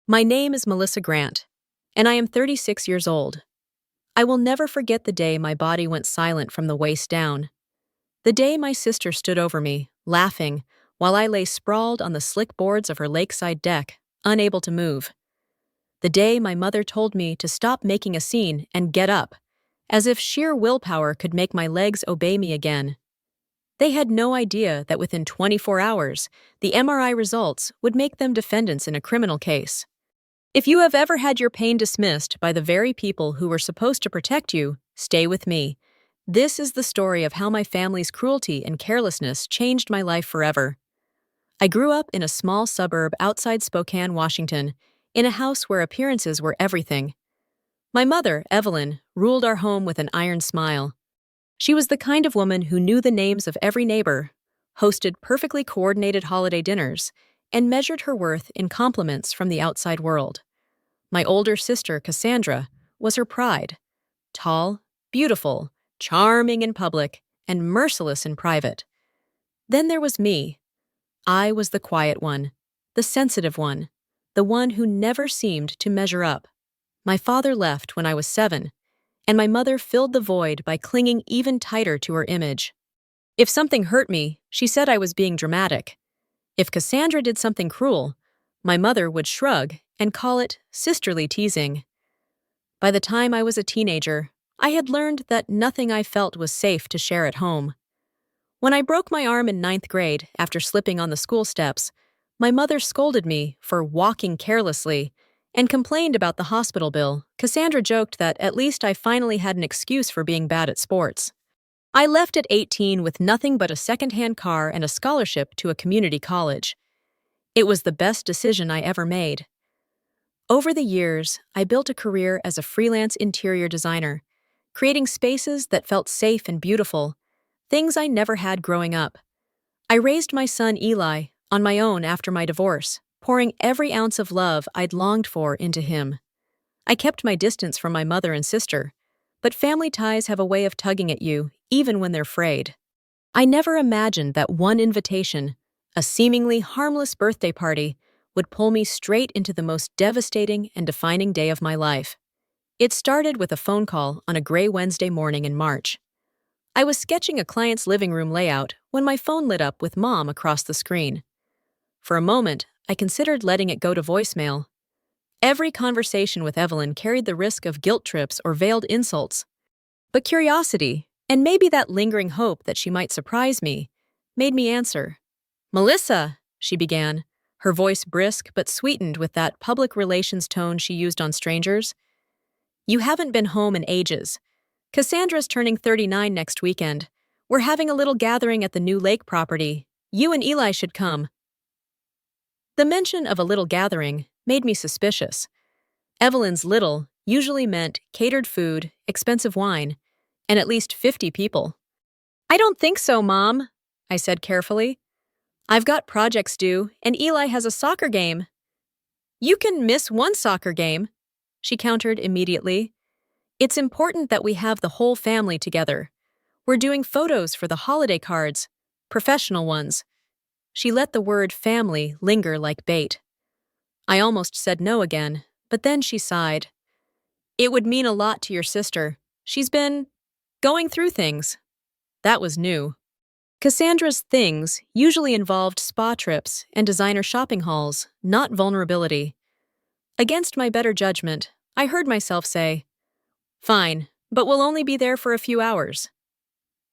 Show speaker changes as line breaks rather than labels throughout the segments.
My name is Melissa Grant, and I am 36 years old. I will never forget the day my body went silent from the waist down. The day my sister stood over me, laughing, while I lay sprawled on the slick boards of her lakeside deck, unable to move. The day my mother told me to stop making a scene and get up, as if sheer willpower could make my legs obey me again. They had no idea that within 24 hours, the MRI results would make them defendants in a criminal case. If you have ever had your pain dismissed by the very people who were supposed to protect you, stay with me. This is the story of how my family's cruelty and carelessness changed my life forever. I grew up in a small suburb outside Spokane, Washington, in a house where appearances were everything. My mother, Evelyn, ruled our home with an iron smile. She was the kind of woman who knew the names of every neighbor, hosted perfectly coordinated holiday dinners, and measured her worth in compliments from the outside world. My older sister, Cassandra, was her pride. Tall, beautiful, charming in public, and merciless in private. Then there was me. I was the quiet one, the sensitive one, the one who never seemed to measure up. My father left when I was 7, and my mother filled the void by clinging even tighter to her image. If something hurt me, she said I was being dramatic. If Cassandra did something cruel, my mother would shrug and call it sisterly teasing. By the time I was a teenager, I had learned that nothing I felt was safe to share at home. When I broke my arm in 9th grade after slipping on the school steps, my mother scolded me for walking carelessly and complained about the hospital bill. Cassandra joked that at least I finally had an excuse for being bad at sports. I left at 18 with nothing but a second-hand car and a scholarship to a community college. It was the best decision I ever made. Over the years, I built a career as a freelance interior designer, creating spaces that felt safe and beautiful, things I never had growing up. I raised my son Eli on my own after my divorce, pouring every ounce of love I'd longed for into him. I kept my distance from my mother and sister, but family ties have a way of tugging at you, even when they're frayed. I never imagined that one invitation, a seemingly harmless birthday party, would pull me straight into the most devastating and defining day of my life. It started with a phone call on a gray Wednesday morning in March. I was sketching a client's living room layout when my phone lit up with Mom across the screen. For a moment, I considered letting it go to voicemail. Every conversation with Evelyn carried the risk of guilt trips or veiled insults. But curiosity, and maybe that lingering hope that she might surprise me, made me answer. "Melissa," she began, her voice brisk but sweetened with that public relations tone she used on strangers. "You haven't been home in ages. Cassandra's turning 39 next weekend. We're having a little gathering at the new lake property. You and Eli should come." The mention of a little gathering made me suspicious. Evelyn's little usually meant catered food, expensive wine, and at least 50 people. "I don't think so, Mom," I said carefully. "I've got projects due, and Eli has a soccer game." "You can miss one soccer game," she countered immediately. "It's important that we have the whole family together. We're doing photos for the holiday cards, professional ones." She let the word family linger like bait. I almost said no again, but then she sighed. "It would mean a lot to your sister. She's been going through things." That was new. Cassandra's things usually involved spa trips and designer shopping hauls, not vulnerability. Against my better judgment, I heard myself say, "Fine, but we'll only be there for a few hours."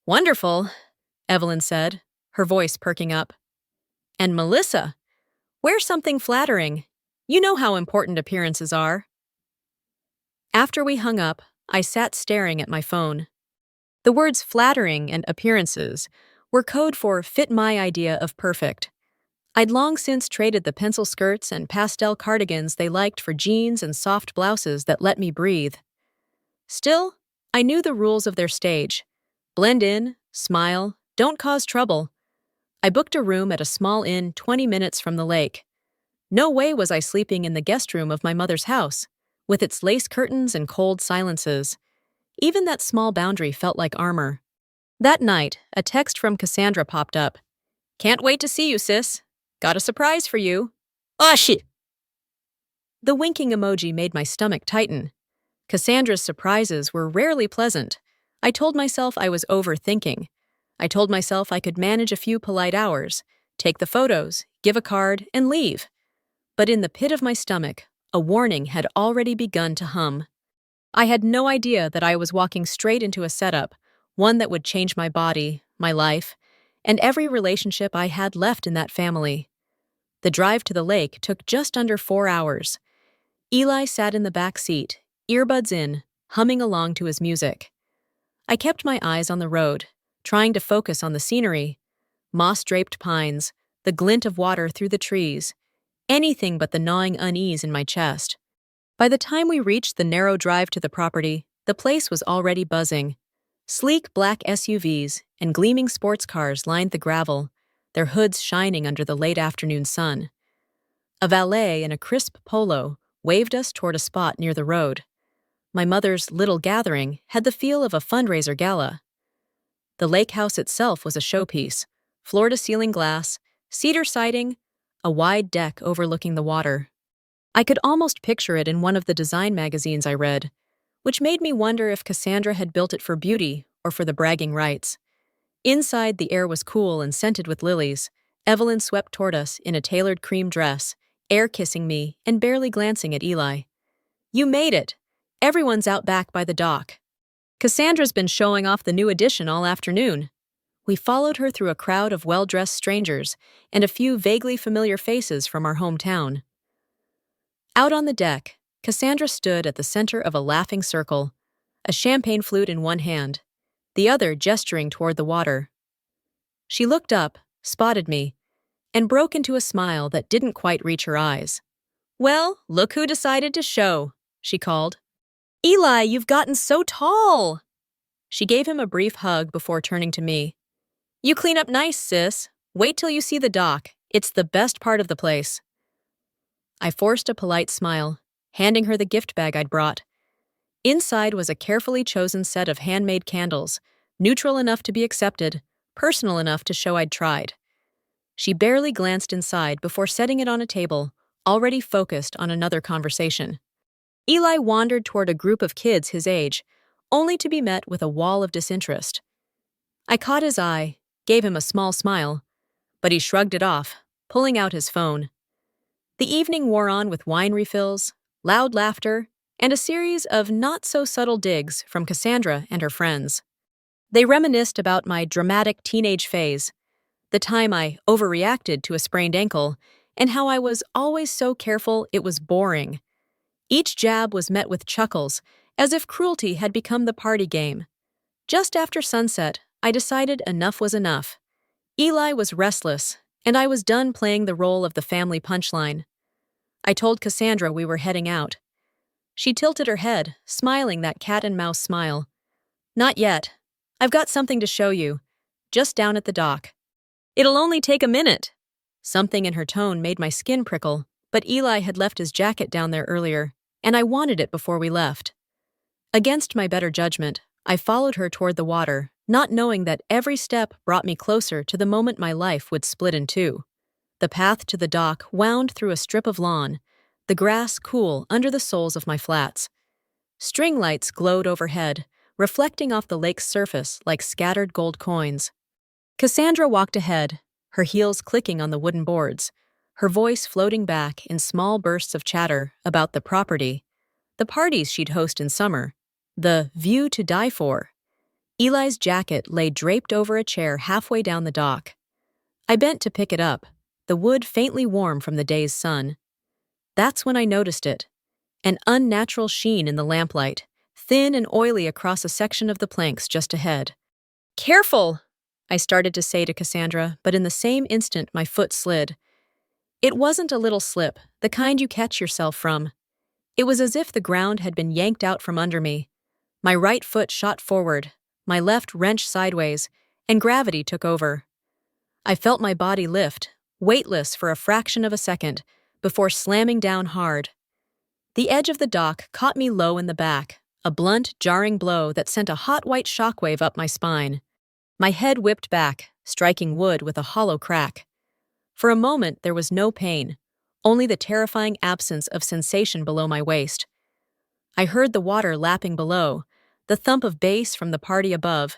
"Wonderful," Evelyn said, her voice perking up. "And Melissa, wear something flattering. You know how important appearances are." After we hung up, I sat staring at my phone. The words flattering and appearances were code for fit my idea of perfect. I'd long since traded the pencil skirts and pastel cardigans they liked for jeans and soft blouses that let me breathe. Still, I knew the rules of their stage. Blend in, smile, don't cause trouble. I booked a room at a small inn 20 minutes from the lake. No way was I sleeping in the guest room of my mother's house, with its lace curtains and cold silences. Even that small boundary felt like armor. That night, a text from Cassandra popped up. "Can't wait to see you, sis. Got a surprise for you." "Oh, shit!" The winking emoji made my stomach tighten. Cassandra's surprises were rarely pleasant. I told myself I was overthinking. I told myself I could manage a few polite hours, take the photos, give a card, and leave. But in the pit of my stomach, a warning had already begun to hum. I had no idea that I was walking straight into a setup, one that would change my body, my life, and every relationship I had left in that family. The drive to the lake took just under 4 hours. Eli sat in the back seat, earbuds in, humming along to his music. I kept my eyes on the road, trying to focus on the scenery. Moss-draped pines, the glint of water through the trees, anything but the gnawing unease in my chest. By the time we reached the narrow drive to the property, the place was already buzzing. Sleek black SUVs and gleaming sports cars lined the gravel, their hoods shining under the late afternoon sun. A valet in a crisp polo waved us toward a spot near the road. My mother's little gathering had the feel of a fundraiser gala. The lake house itself was a showpiece, floor-to-ceiling glass, cedar siding, a wide deck overlooking the water. I could almost picture it in one of the design magazines I read, which made me wonder if Cassandra had built it for beauty or for the bragging rights. Inside, the air was cool and scented with lilies. Evelyn swept toward us in a tailored cream dress, air-kissing me and barely glancing at Eli. "You made it! Everyone's out back by the dock. Cassandra's been showing off the new edition all afternoon." We followed her through a crowd of well-dressed strangers and a few vaguely familiar faces from our hometown. Out on the deck, Cassandra stood at the center of a laughing circle, a champagne flute in one hand, the other gesturing toward the water. She looked up, spotted me, and broke into a smile that didn't quite reach her eyes. "Well, look who decided to show," she called. "Eli, you've gotten so tall!" She gave him a brief hug before turning to me. "You clean up nice, sis. Wait till you see the dock. It's the best part of the place." I forced a polite smile, handing her the gift bag I'd brought. Inside was a carefully chosen set of handmade candles, neutral enough to be accepted, personal enough to show I'd tried. She barely glanced inside before setting it on a table, already focused on another conversation. Eli wandered toward a group of kids his age, only to be met with a wall of disinterest. I caught his eye, gave him a small smile, but he shrugged it off, pulling out his phone. The evening wore on with wine refills, loud laughter, and a series of not-so-subtle digs from Cassandra and her friends. They reminisced about my dramatic teenage phase, the time I overreacted to a sprained ankle, and how I was always so careful it was boring. Each jab was met with chuckles, as if cruelty had become the party game. Just after sunset, I decided enough was enough. Eli was restless, and I was done playing the role of the family punchline. I told Cassandra we were heading out. She tilted her head, smiling that cat-and-mouse smile. "Not yet. I've got something to show you. Just down at the dock." "It'll only take a minute." Something in her tone made my skin prickle, but Eli had left his jacket down there earlier, and I wanted it before we left. Against my better judgment, I followed her toward the water, not knowing that every step brought me closer to the moment my life would split in two. The path to the dock wound through a strip of lawn, the grass cool under the soles of my flats. String lights glowed overhead, reflecting off the lake's surface like scattered gold coins. Cassandra walked ahead, her heels clicking on the wooden boards, her voice floating back in small bursts of chatter about the property, the parties she'd host in summer, the view to die for. Eli's jacket lay draped over a chair halfway down the dock. I bent to pick it up, the wood faintly warm from the day's sun. That's when I noticed it. An unnatural sheen in the lamplight, thin and oily across a section of the planks just ahead. "Careful!" I started to say to Cassandra, but in the same instant my foot slid. It wasn't a little slip, the kind you catch yourself from. It was as if the ground had been yanked out from under me. My right foot shot forward, my left wrenched sideways, and gravity took over. I felt my body lift, weightless for a fraction of a second, before slamming down hard. The edge of the dock caught me low in the back, a blunt, jarring blow that sent a hot white shockwave up my spine. My head whipped back, striking wood with a hollow crack. For a moment there was no pain, only the terrifying absence of sensation below my waist. I heard the water lapping below, the thump of bass from the party above,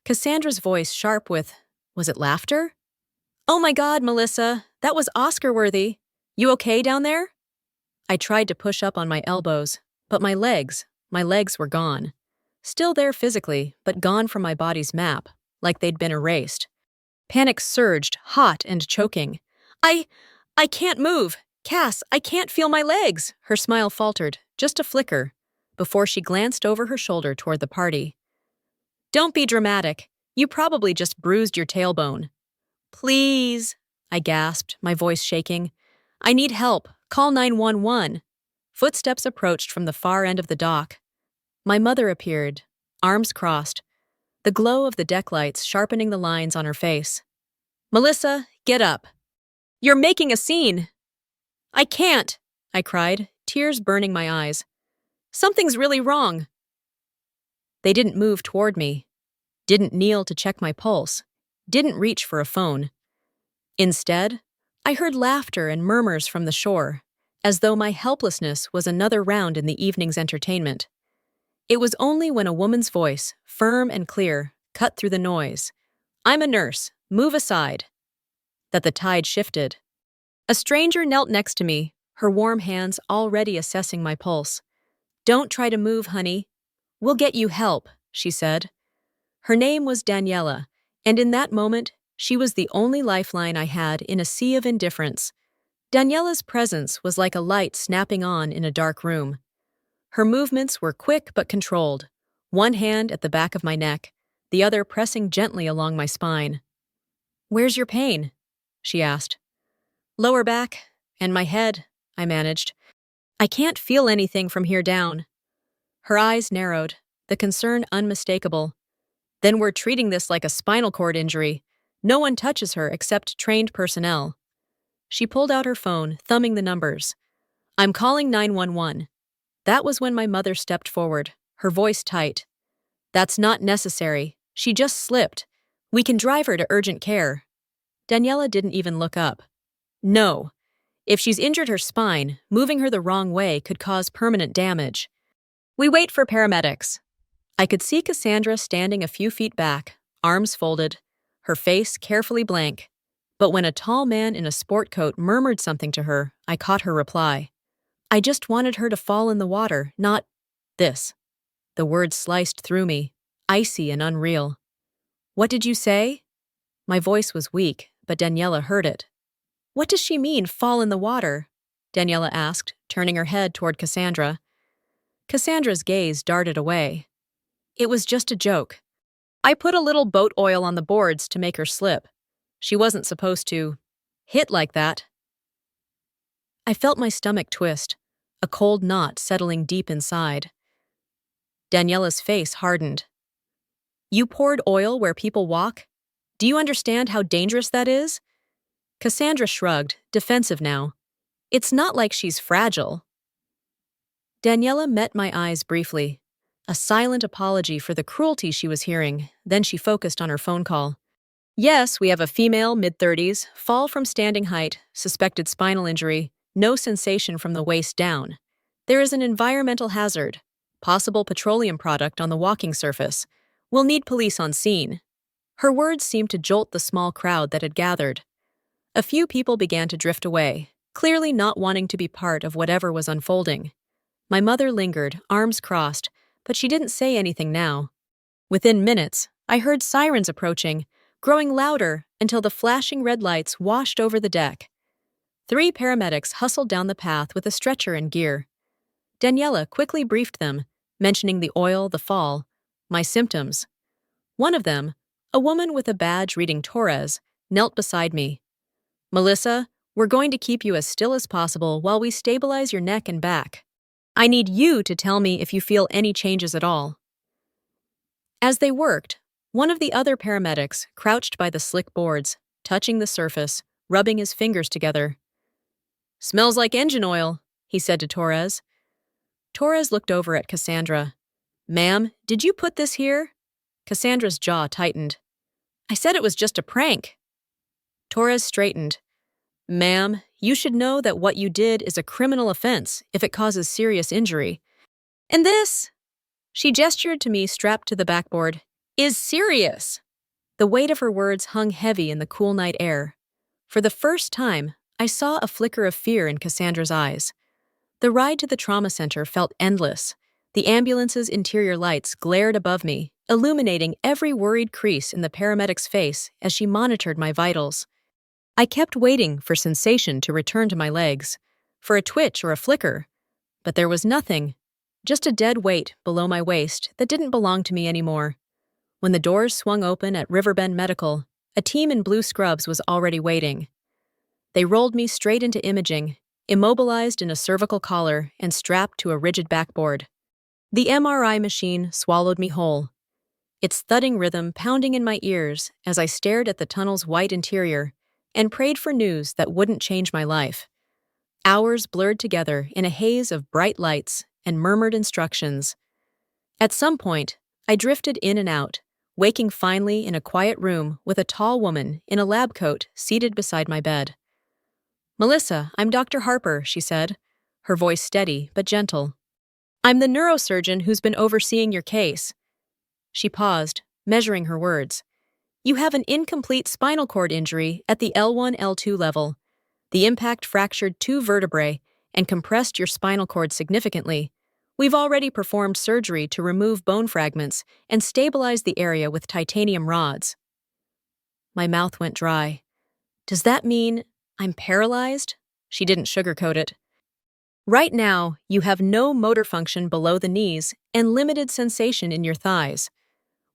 Cassandra's voice sharp with, was it laughter? Oh my God, Melissa, that was Oscar-worthy. You okay down there? I tried to push up on my elbows, but my legs were gone. Still there physically, but gone from my body's map, like they'd been erased. Panic surged, hot and choking. I can't move. Cass, I can't feel my legs. Her smile faltered, just a flicker, before she glanced over her shoulder toward the party. Don't be dramatic. You probably just bruised your tailbone. Please, I gasped, my voice shaking. I need help. Call 911. Footsteps approached from the far end of the dock. My mother appeared, arms crossed, the glow of the deck lights sharpening the lines on her face. Melissa, get up. You're making a scene. I can't, I cried, tears burning my eyes. Something's really wrong. They didn't move toward me, didn't kneel to check my pulse, didn't reach for a phone. Instead, I heard laughter and murmurs from the shore, as though my helplessness was another round in the evening's entertainment. It was only when a woman's voice, firm and clear, cut through the noise, I'm a nurse, move aside, that the tide shifted. A stranger knelt next to me, her warm hands already assessing my pulse. Don't try to move, honey. We'll get you help, she said. Her name was Daniela, and in that moment, she was the only lifeline I had in a sea of indifference. Daniela's presence was like a light snapping on in a dark room. Her movements were quick but controlled, one hand at the back of my neck, the other pressing gently along my spine. Where's your pain? She asked. Lower back, and my head, I managed. I can't feel anything from here down. Her eyes narrowed, the concern unmistakable. Then we're treating this like a spinal cord injury. No one touches her except trained personnel. She pulled out her phone, thumbing the numbers. I'm calling 911. That was when my mother stepped forward, her voice tight. That's not necessary. She just slipped. We can drive her to urgent care. Daniela didn't even look up. No. If she's injured her spine, moving her the wrong way could cause permanent damage. We wait for paramedics. I could see Cassandra standing a few feet back, arms folded, her face carefully blank. But when a tall man in a sport coat murmured something to her, I caught her reply. I just wanted her to fall in the water, not this. The words sliced through me, icy and unreal. What did you say? My voice was weak, but Daniela heard it. What does she mean, fall in the water? Daniela asked, turning her head toward Cassandra. Cassandra's gaze darted away. It was just a joke. I put a little boat oil on the boards to make her slip. She wasn't supposed to hit like that. I felt my stomach twist, a cold knot settling deep inside. Daniela's face hardened. You poured oil where people walk? Do you understand how dangerous that is? Cassandra shrugged, defensive now. It's not like she's fragile. Daniela met my eyes briefly, a silent apology for the cruelty she was hearing, then she focused on her phone call. Yes, we have a female, mid-30s, fall from standing height, suspected spinal injury, no sensation from the waist down. There is an environmental hazard, possible petroleum product on the walking surface. We'll need police on scene. Her words seemed to jolt the small crowd that had gathered. A few people began to drift away, clearly not wanting to be part of whatever was unfolding. My mother lingered, arms crossed, but she didn't say anything now. Within minutes, I heard sirens approaching, growing louder until the flashing red lights washed over the deck. 3 paramedics hustled down the path with a stretcher and gear. Daniela quickly briefed them, mentioning the oil, the fall, my symptoms. One of them, a woman with a badge reading Torres, knelt beside me. Melissa, we're going to keep you as still as possible while we stabilize your neck and back. I need you to tell me if you feel any changes at all. As they worked, one of the other paramedics crouched by the slick boards, touching the surface, rubbing his fingers together. Smells like engine oil, he said to Torres. Torres looked over at Cassandra. Ma'am, did you put this here? Cassandra's jaw tightened. I said it was just a prank. Torres straightened. Ma'am, you should know that what you did is a criminal offense if it causes serious injury. And this, she gestured to me strapped to the backboard, is serious. The weight of her words hung heavy in the cool night air. For the first time, I saw a flicker of fear in Cassandra's eyes. The ride to the trauma center felt endless. The ambulance's interior lights glared above me, illuminating every worried crease in the paramedic's face as she monitored my vitals. I kept waiting for sensation to return to my legs, for a twitch or a flicker, but there was nothing, just a dead weight below my waist that didn't belong to me anymore. When the doors swung open at Riverbend Medical, a team in blue scrubs was already waiting. They rolled me straight into imaging, immobilized in a cervical collar and strapped to a rigid backboard. The MRI machine swallowed me whole, its thudding rhythm pounding in my ears as I stared at the tunnel's white interior and prayed for news that wouldn't change my life. Hours blurred together in a haze of bright lights and murmured instructions. At some point, I drifted in and out, waking finally in a quiet room with a tall woman in a lab coat seated beside my bed. "Melissa, I'm Dr. Harper," she said, her voice steady but gentle. "I'm the neurosurgeon who's been overseeing your case." She paused, measuring her words. "You have an incomplete spinal cord injury at the L1-L2 level. The impact fractured 2 vertebrae and compressed your spinal cord significantly. We've already performed surgery to remove bone fragments and stabilize the area with titanium rods." My mouth went dry. "Does that mean I'm paralyzed?" She didn't sugarcoat it. "Right now, you have no motor function below the knees and limited sensation in your thighs.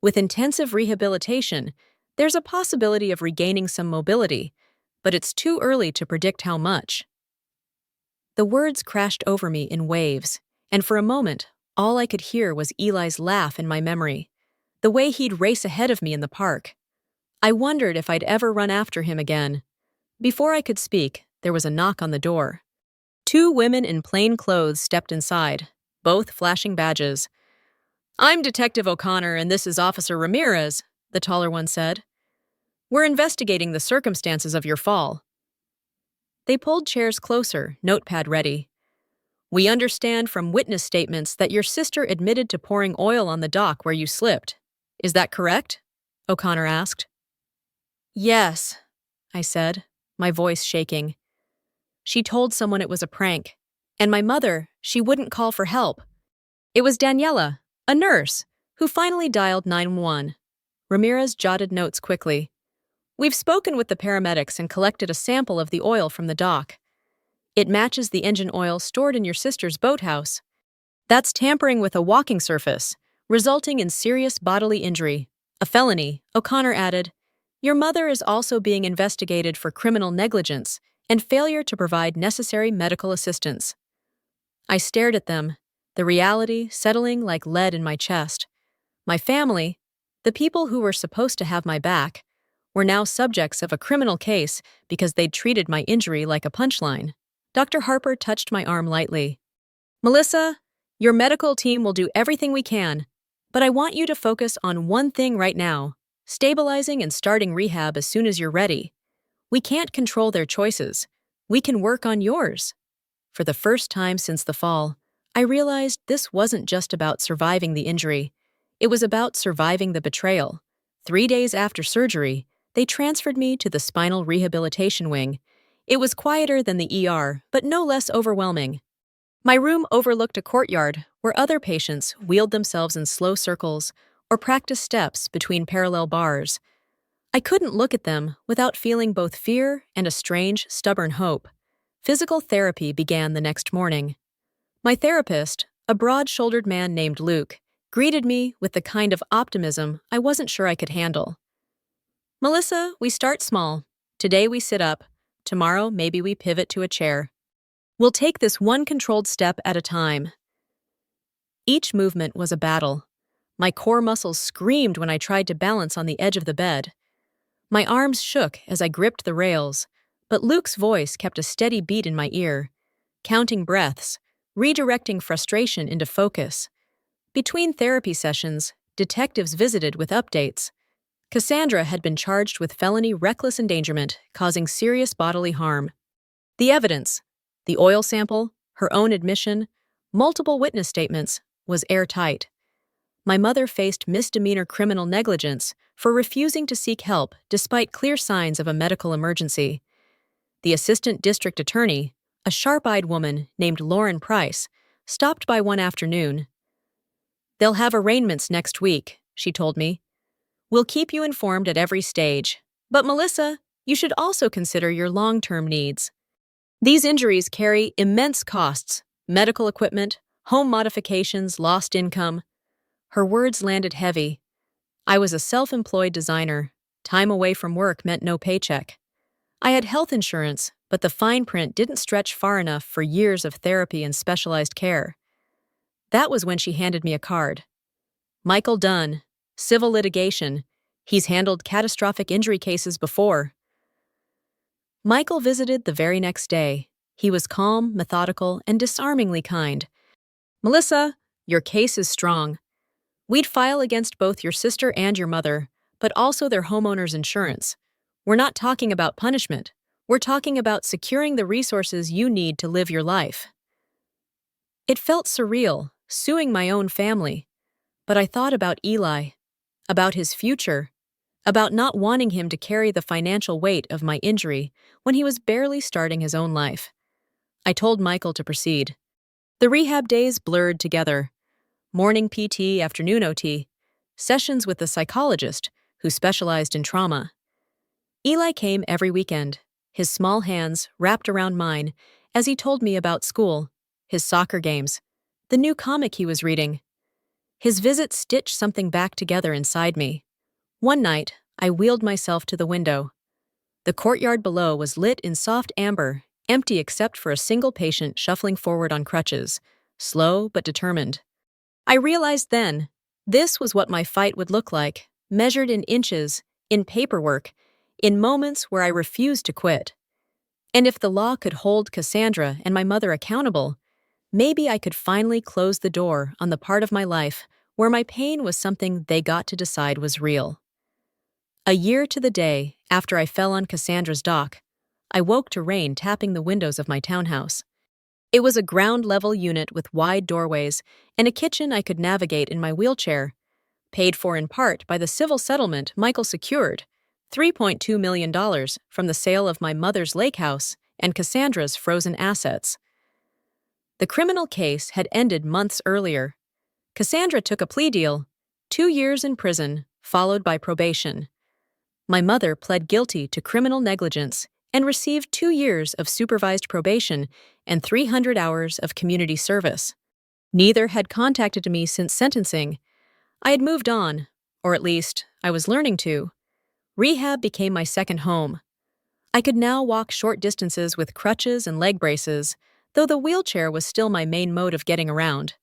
With intensive rehabilitation, there's a possibility of regaining some mobility, but it's too early to predict how much." The words crashed over me in waves, and for a moment, all I could hear was Eli's laugh in my memory, the way he'd race ahead of me in the park. I wondered if I'd ever run after him again. Before I could speak, there was a knock on the door. 2 women in plain clothes stepped inside, both flashing badges. "I'm Detective O'Connor and this is Officer Ramirez," the taller one said. "We're investigating the circumstances of your fall." They pulled chairs closer, notepad ready. "We understand from witness statements that your sister admitted to pouring oil on the dock where you slipped. Is that correct?" O'Connor asked. "Yes," I said, my voice shaking. "She told someone it was a prank, and my mother, she wouldn't call for help. It was Daniela, a nurse, who finally dialed 911. Ramirez jotted notes quickly. "We've spoken with the paramedics and collected a sample of the oil from the dock. It matches the engine oil stored in your sister's boathouse. That's tampering with a walking surface, resulting in serious bodily injury. A felony," O'Connor added. "Your mother is also being investigated for criminal negligence and failure to provide necessary medical assistance." I stared at them, the reality settling like lead in my chest. My family, the people who were supposed to have my back, were now subjects of a criminal case because they'd treated my injury like a punchline. Dr. Harper touched my arm lightly. "Melissa, your medical team will do everything we can, but I want you to focus on one thing right now: stabilizing and starting rehab as soon as you're ready. We can't control their choices. We can work on yours." For the first time since the fall, I realized this wasn't just about surviving the injury. It was about surviving the betrayal. 3 days after surgery, they transferred me to the spinal rehabilitation wing. It was quieter than the ER, but no less overwhelming. My room overlooked a courtyard where other patients wheeled themselves in slow circles or practiced steps between parallel bars. I couldn't look at them without feeling both fear and a strange, stubborn hope. Physical therapy began the next morning. My therapist, a broad-shouldered man named Luke, greeted me with the kind of optimism I wasn't sure I could handle. "Melissa, we start small. Today we sit up. Tomorrow maybe we pivot to a chair. We'll take this one controlled step at a time." Each movement was a battle. My core muscles screamed when I tried to balance on the edge of the bed. My arms shook as I gripped the rails, but Luke's voice kept a steady beat in my ear, counting breaths, redirecting frustration into focus. Between therapy sessions, detectives visited with updates. Cassandra had been charged with felony reckless endangerment, causing serious bodily harm. The evidence, the oil sample, her own admission, multiple witness statements, was airtight. My mother faced misdemeanor criminal negligence for refusing to seek help despite clear signs of a medical emergency. The assistant district attorney, a sharp-eyed woman named Lauren Price, stopped by one afternoon. "They'll have arraignments next week," she told me. "We'll keep you informed at every stage. But Melissa, you should also consider your long-term needs. These injuries carry immense costs: medical equipment, home modifications, lost income." Her words landed heavy. I was a self-employed designer. Time away from work meant no paycheck. I had health insurance, but the fine print didn't stretch far enough for years of therapy and specialized care. That was when she handed me a card. "Michael Dunn, civil litigation. He's handled catastrophic injury cases before." Michael visited the very next day. He was calm, methodical, and disarmingly kind. "Melissa, your case is strong. We'd file against both your sister and your mother, but also their homeowner's insurance. We're not talking about punishment. We're talking about securing the resources you need to live your life." It felt surreal, suing my own family. But I thought about Eli, about his future, about not wanting him to carry the financial weight of my injury when he was barely starting his own life. I told Michael to proceed. The rehab days blurred together. Morning PT, afternoon OT, sessions with the psychologist who specialized in trauma. Eli came every weekend, his small hands wrapped around mine as he told me about school, his soccer games, the new comic he was reading. His visit stitched something back together inside me. One night, I wheeled myself to the window. The courtyard below was lit in soft amber, empty except for a single patient shuffling forward on crutches, slow but determined. I realized then, this was what my fight would look like, measured in inches, in paperwork, in moments where I refused to quit. And if the law could hold Cassandra and my mother accountable, maybe I could finally close the door on the part of my life where my pain was something they got to decide was real. A year to the day after I fell on Cassandra's dock, I woke to rain tapping the windows of my townhouse. It was a ground-level unit with wide doorways and a kitchen I could navigate in my wheelchair, paid for in part by the civil settlement Michael secured, $3.2 million from the sale of my mother's lake house and Cassandra's frozen assets. The criminal case had ended months earlier. Cassandra took a plea deal, 2 years in prison, followed by probation. My mother pled guilty to criminal negligence and received 2 years of supervised probation and 300 hours of community service. Neither had contacted me since sentencing. I had moved on, or at least, I was learning to. Rehab became my second home. I could now walk short distances with crutches and leg braces, though the wheelchair was still my main mode of getting around.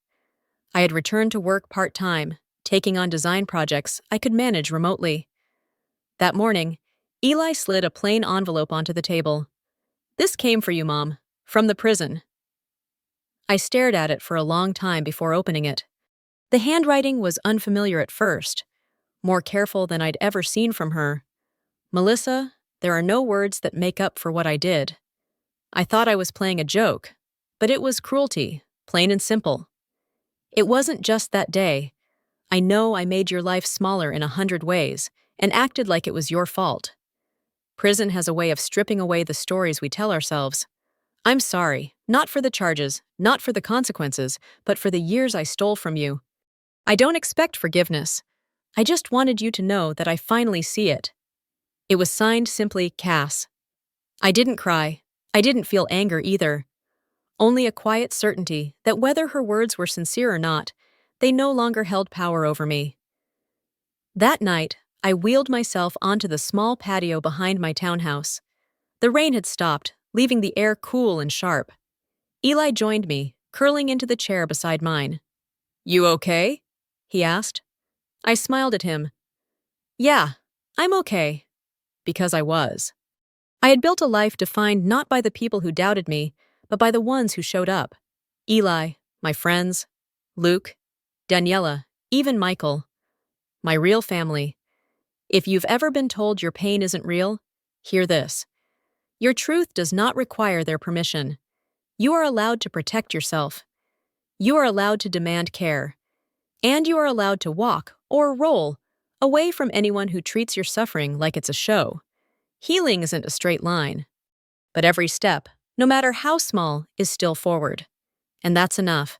I had returned to work part-time, taking on design projects I could manage remotely. That morning, Eli slid a plain envelope onto the table. "This came for you, Mom, from the prison." I stared at it for a long time before opening it. The handwriting was unfamiliar at first, more careful than I'd ever seen from her. "Melissa, there are no words that make up for what I did." I thought I was playing a joke, but it was cruelty, plain and simple. "It wasn't just that day. I know I made your life smaller in 100 ways and acted like it was your fault. Prison has a way of stripping away the stories we tell ourselves. I'm sorry, not for the charges, not for the consequences, but for the years I stole from you. I don't expect forgiveness. I just wanted you to know that I finally see it." It was signed simply Cass. I didn't cry. I didn't feel anger either. Only a quiet certainty that whether her words were sincere or not, they no longer held power over me. That night, I wheeled myself onto the small patio behind my townhouse. The rain had stopped, leaving the air cool and sharp. Eli joined me, curling into the chair beside mine. "You okay?" he asked. I smiled at him. "Yeah, I'm okay." Because I was. I had built a life defined not by the people who doubted me, but by the ones who showed up. Eli, my friends, Luke, Daniela, even Michael. My real family. If you've ever been told your pain isn't real, hear this. Your truth does not require their permission. You are allowed to protect yourself. You are allowed to demand care. And you are allowed to walk, or roll, away from anyone who treats your suffering like it's a show. Healing isn't a straight line, but every step, no matter how small, is still forward. And that's enough.